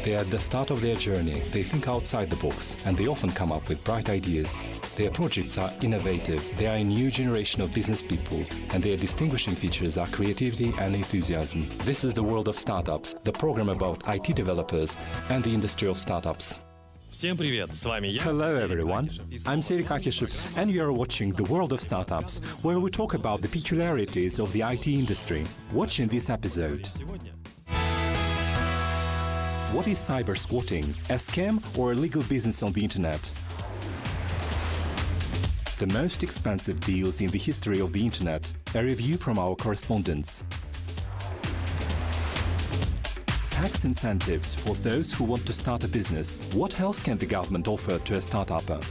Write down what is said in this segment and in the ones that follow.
They are at the start of their journey, they think outside the box, and they often come up with bright ideas. Their projects are innovative, they are a new generation of business people, and their distinguishing features are creativity and enthusiasm. This is the world of startups, the program about IT developers and the industry of startups. Hello everyone, I'm Serhii Kakishev and you are watching The World of Startups, where we talk about the peculiarities of the IT industry. Watch in this episode. What is cybersquatting? A scam or a legal business on the internet? The most expensive deals in the history of the internet. A review from our correspondents. Tax incentives for those who want to start a business. What else can the government offer to a startupper?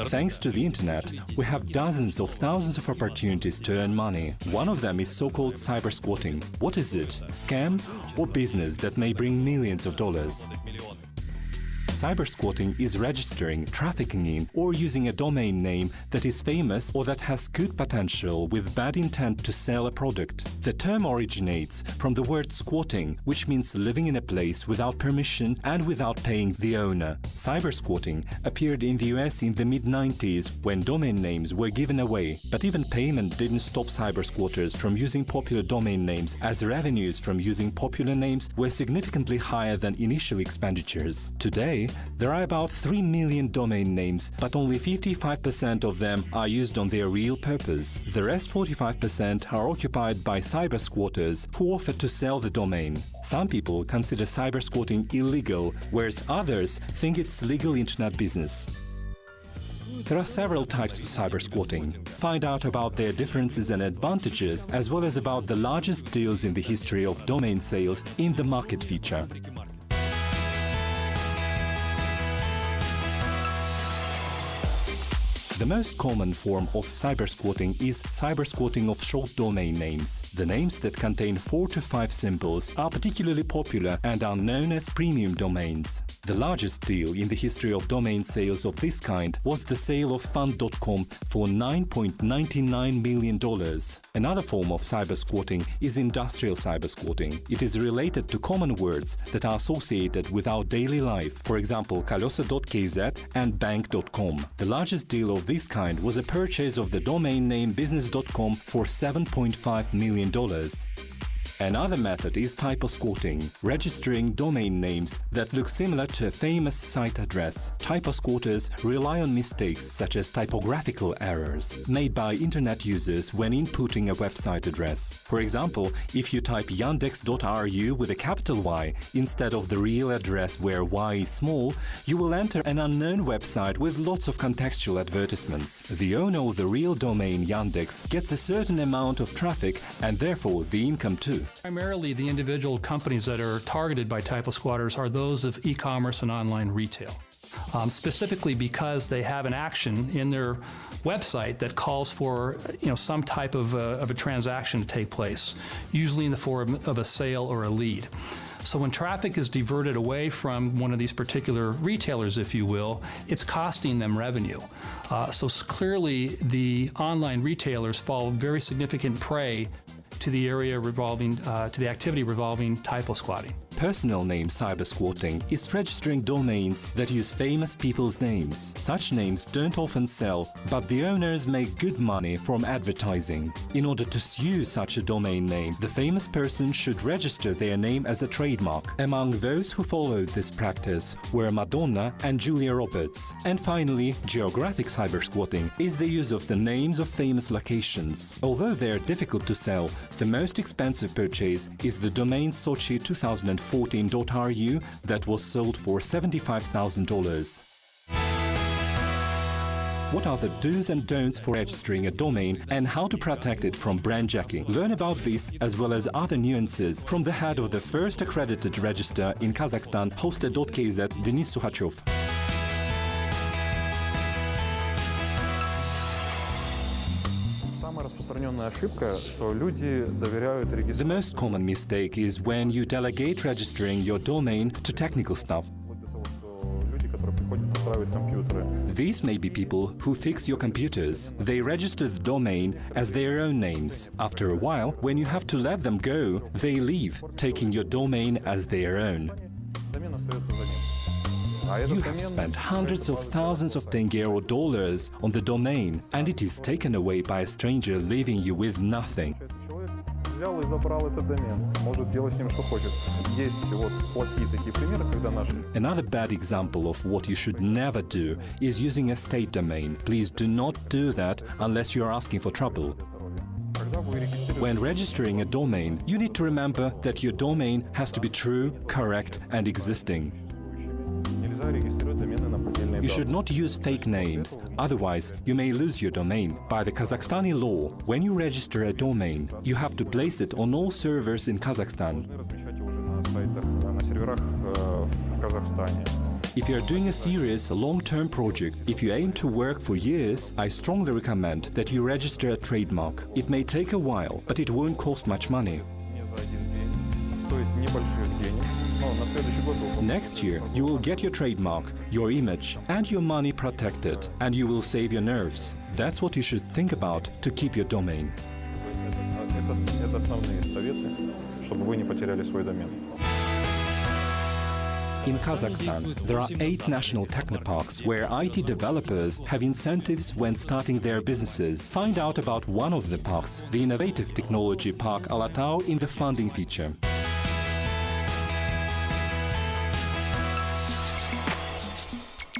Thanks to the internet, we have dozens of thousands of opportunities to earn money. One of them is so-called cybersquatting. What is it? Scam or business that may bring millions of dollars? Cybersquatting is registering, trafficking in, or using a domain name that is famous or that has good potential with bad intent to sell a product. The term originates from the word squatting, which means living in a place without permission and without paying the owner. Cybersquatting appeared in the US in the mid-90s when domain names were given away, but even payment didn't stop cybersquatters from using popular domain names, as revenues from using popular names were significantly higher than initial expenditures. Today, there are about 3 million domain names, but only 55% of them are used on their real purpose. The rest 45% are occupied by cybersquatters who offer to sell the domain. Some people consider cybersquatting illegal, whereas others think it's legal internet business. There are several types of cybersquatting. Find out about their differences and advantages, as well as about the largest deals in the history of domain sales in the market feature. The most common form of cybersquatting is cybersquatting of short domain names. The names that contain 4 to 5 symbols are particularly popular and are known as premium domains. The largest deal in the history of domain sales of this kind was the sale of fund.com for $9.99 million. Another form of cybersquatting is industrial cybersquatting. It is related to common words that are associated with our daily life, for example, kolesa.kz and bank.com. The largest deal of this kind was a purchase of the domain name business.com for $7.5 million. Another method is typosquatting, registering domain names that look similar to a famous site address. Typosquatters rely on mistakes such as typographical errors made by internet users when inputting a website address. For example, if you type yandex.ru with a capital Y instead of the real address where Y is small, you will enter an unknown website with lots of contextual advertisements. The owner of the real domain Yandex gets a certain amount of traffic and therefore the income too. Primarily, the individual companies that are targeted by typosquatters are those of e-commerce and online retail, specifically because they have an action in their website that calls for some type of a transaction to take place, usually in the form of a sale or a lead. So when traffic is diverted away from one of these particular retailers, if you will, it's costing them revenue. So clearly, the online retailers fall very significant prey to the area revolving, to the activity revolving typosquatting. Personal name cybersquatting is registering domains that use famous people's names. Such names don't often sell, but the owners make good money from advertising. In order to use such a domain name, the famous person should register their name as a trademark. Among those who followed this practice were Madonna and Julia Roberts. And finally, geographic cybersquatting is the use of the names of famous locations. Although they are difficult to sell, the most expensive purchase is the domain Sochi 2014.ru that was sold for $75,000. What are the do's and don'ts for registering a domain and how to protect it from brandjacking? Learn about this as well as other nuances from the head of the first accredited register in Kazakhstan, Hoster.kz, Denis Sukhachov. The most common mistake is when you delegate registering your domain to technical staff. настраивать компьютеры. These may be people who fix your computers. They register the domain as their own names. After a while, when you have to let them go, they leave, taking your domain as their own. Домен остается за ним. You have spent hundreds of thousands of tenge or dollars on the domain, and it is taken away by a stranger, leaving you with nothing. Человек взял и забрал этот домен, может делать с ним что хочет. Есть вот плохие такие примеры, когда наши... Another bad example of what you should never do is using a state domain. Please do not do that unless you are asking for trouble. When registering a domain, you need to remember that your domain has to be true, correct, and existing. You should not use fake names, otherwise you may lose your domain. By the Kazakhstani law, when you register a domain, you have to place it on all servers in Kazakhstan. If you are doing a serious, long-term project, if you aim to work for years, I strongly recommend that you register a trademark. It may take a while, but it won't cost much money. Next year, you will get your trademark, your image, and your money protected, and you will save your nerves. That's what you should think about to keep your domain. Это основные советы, чтобы вы не потеряли свой домен. In Kazakhstan, there are 8 national technoparks where IT developers have incentives when starting their businesses. Find out about one of the parks, the innovative technology park Alatau, in the funding feature.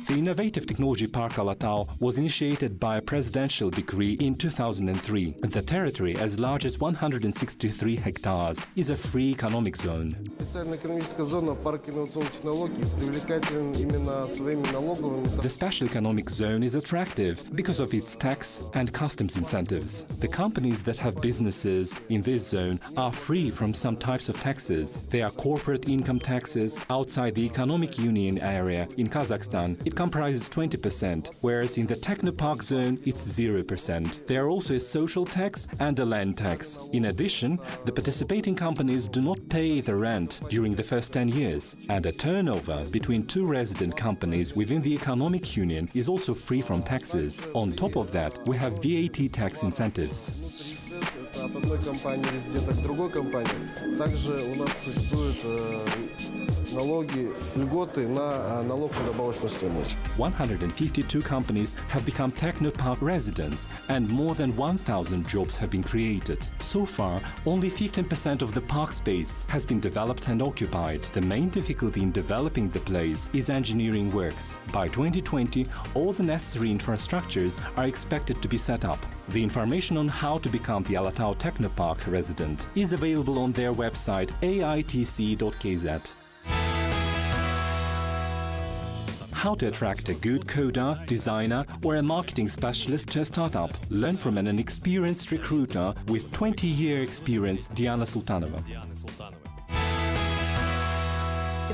The Innovative Technology Park Alatau was initiated by a presidential decree in 2003. The territory, as large as 163 hectares, is a free economic zone. Специально-экономическая зона парк инновационных технологий привлекателен именно своими налоговыми. The special economic zone is attractive because of its tax and customs incentives. The companies that have businesses in this zone are free from some types of taxes. They are corporate income taxes. Outside the economic union area in Kazakhstan, it comprises 20%, whereas in the Technopark zone it's 0%. There are also a social tax and a land tax. In addition, the participating companies do not pay the rent during the first 10 years, and a turnover between 2 resident companies within the economic union is also free from taxes. On top of that, we have VAT tax incentives. От одной компании резидента к другой компании. Также у нас существуют налоги, льготы на налог на добавочную стоимость. 152 companies have become Technopark residents, and more than 1,000 jobs have been created. So far, only 15% of the park space has been developed and occupied. The main difficulty in developing the place is engineering works. By 2020, all the necessary infrastructures are expected to be set up. The information on how to become the Alatau Technopark resident is available on their website aitc.kz. How to attract a good coder, designer, or a marketing specialist to a startup. Learn from an experienced recruiter with 20-year experience, Diana Sultanova.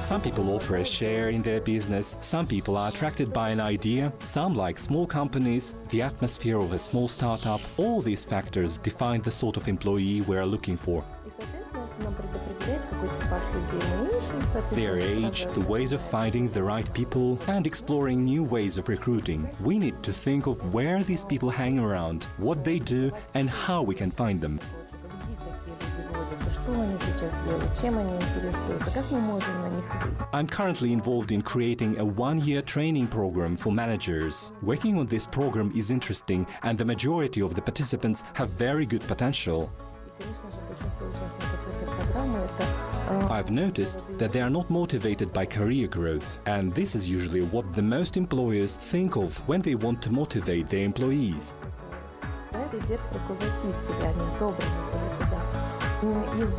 Some people offer a share in their business, some people are attracted by an idea, some like small companies, the atmosphere of a small startup. All these factors define the sort of employee we are looking for. Their age, the ways of finding the right people, and exploring new ways of recruiting. We need to think of where these people hang around, what they do, and how we can find them. I'm currently involved in creating a 1-year training program for managers. Working on this program is interesting, and the majority of the participants have very good potential. I've noticed that they are not motivated by career growth, and this is usually what the most employers think of when they want to motivate their employees.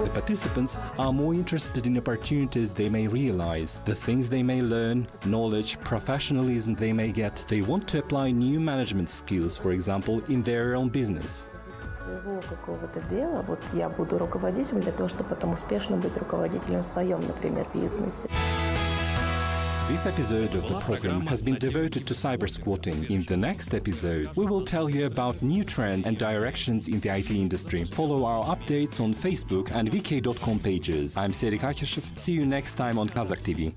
The participants are more interested in opportunities they may realize, the things they may learn, knowledge, professionalism they may get. They want to apply new management skills, for example, in their own business. Своего какого-то дела, вот я буду руководителем для того, чтобы потом успешно быть руководителем в своем, например, бизнесе. This episode of the program has been devoted to cybersquatting. In the next episode, we will tell you about new trends and directions in the IT industry. Follow our updates on Facebook and vk.com pages. I'm Serik Akishev. See you next time on Kazakh TV.